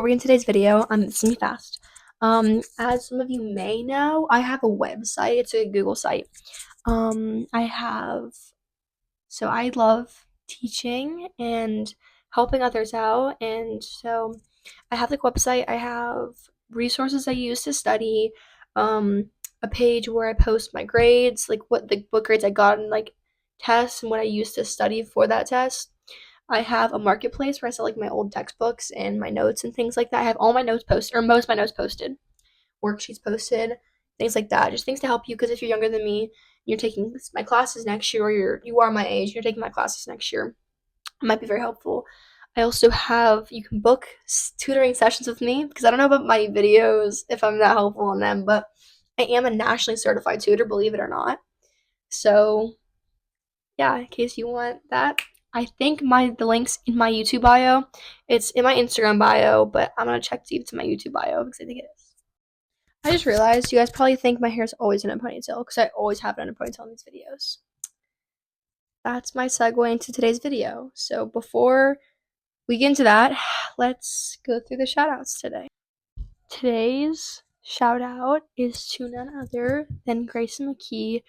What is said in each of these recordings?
We're in today's video. This is gonna be fast. As some of you may know, I have a website. It's a Google site. I love teaching and helping others out, and so I have the website. I have resources I use to study. A page where I post my grades, like what grades I got in like tests and what I used to study for that test. I have a marketplace where I sell like my old textbooks and my notes and things like that. I have all my notes posted, or most of my notes posted, worksheets posted, things like that. Just things to help you, because if you're younger than me, you're taking my classes next year, or you are my age, you're taking my classes next year, it might be very helpful. I also have, you can book tutoring sessions with me, because I don't know about my videos if I'm that helpful on them, but I am a nationally certified tutor, believe it or not. So yeah, in case you want that. I think the link's in my YouTube bio. It's in my Instagram bio, but I'm gonna check to see if it's in my YouTube bio, because I think it is. I just realized you guys probably think my hair's always in a ponytail, because I always have it in a ponytail in these videos. That's my segue into today's video. So before we get into that, let's go through the shoutouts today. Today's shoutout is to none other than Grayson McKee,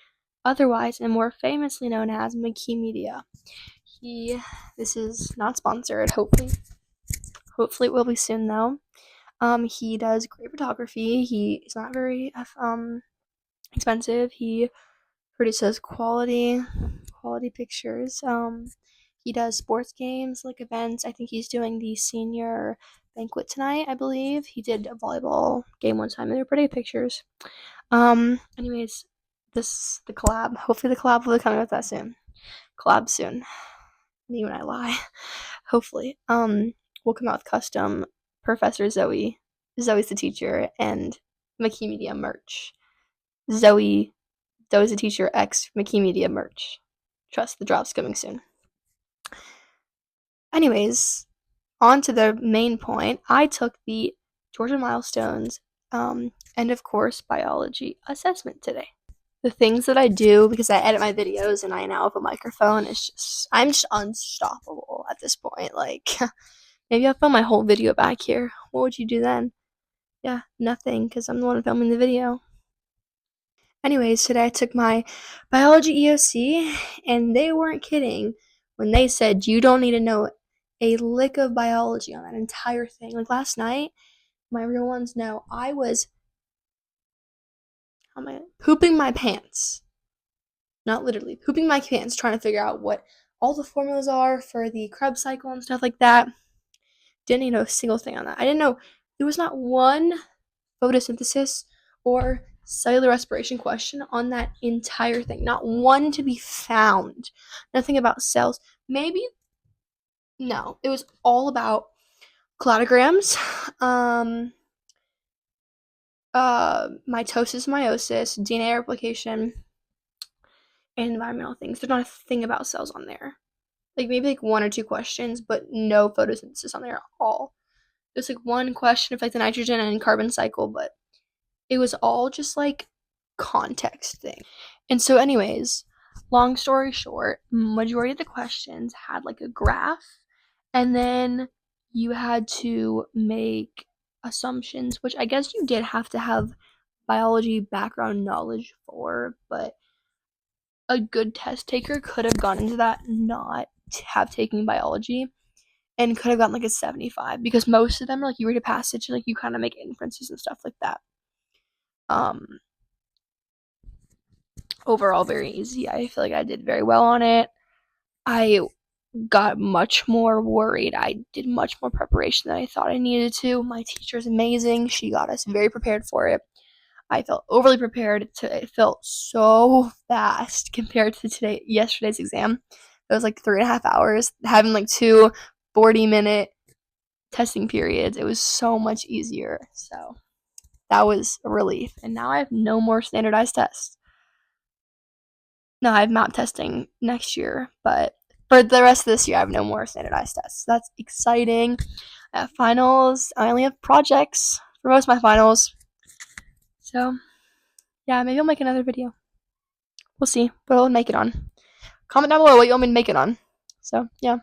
otherwise and more famously known as McKee Media. This is not sponsored, hopefully it will be soon though. He does great photography. He is not very expensive. He produces quality pictures. He does sports games, like events. I think he's doing the senior banquet tonight, I believe. He did a volleyball game one time, and they were pretty good pictures. Anyways, the collab. Hopefully the collab will be coming with that soon. Collab soon. Me when I lie. Hopefully. We'll come out with custom Professor Zoe's the teacher, and McKee Media merch. Zoe's the teacher X McKee Media merch. Trust, the drop's coming soon. Anyways, on to the main point. I took the Georgia Milestones end of course biology assessment today. The things that I do, because I edit my videos and I now have a microphone, I'm just unstoppable at this point. Like, maybe I'll film my whole video back here. What would you do then? Yeah, nothing, because I'm the one filming the video. Anyways, today I took my biology EOC, and they weren't kidding when they said you don't need to know a lick of biology on that entire thing. Like last night, my real ones know I was pooping my pants. Not literally, pooping my pants trying to figure out what all the formulas are for the Krebs cycle and stuff like that. Didn't know a single thing on that. I didn't know there was not one photosynthesis or cellular respiration question on that entire thing. Not one to be found. Nothing about cells. Maybe, no, it was all about cladograms, mitosis, meiosis, DNA replication, and environmental things. There's not a thing about cells on there. Like maybe like one or two questions, but no photosynthesis on there at all. There's like one question of like the nitrogen and carbon cycle, but it was all just like context thing. And so anyways, long story short, majority of the questions had like a graph, and then you had to make assumptions, which I guess you did have to have biology background knowledge for, but a good test taker could have gone into that not have taken biology and could have gotten like a 75, because most of them are like you read a passage and like you kind of make inferences and stuff like that. Overall very easy. I feel like I did very well on it. I got much more worried. I did much more preparation than I thought I needed to. My teacher's amazing. She got us very prepared for it. I felt overly prepared. It felt so fast compared to yesterday's exam. It was like 3.5 hours, having like 2 40-minute testing periods. It was so much easier. So that was a relief. And now I have no more standardized tests. No, I have map testing next year, but for the rest of this year, I have no more standardized tests. That's exciting. I have finals. I only have projects for most of my finals. So, yeah, maybe I'll make another video. We'll see what I'll make it on. Comment down below what you want me to make it on. So, yeah.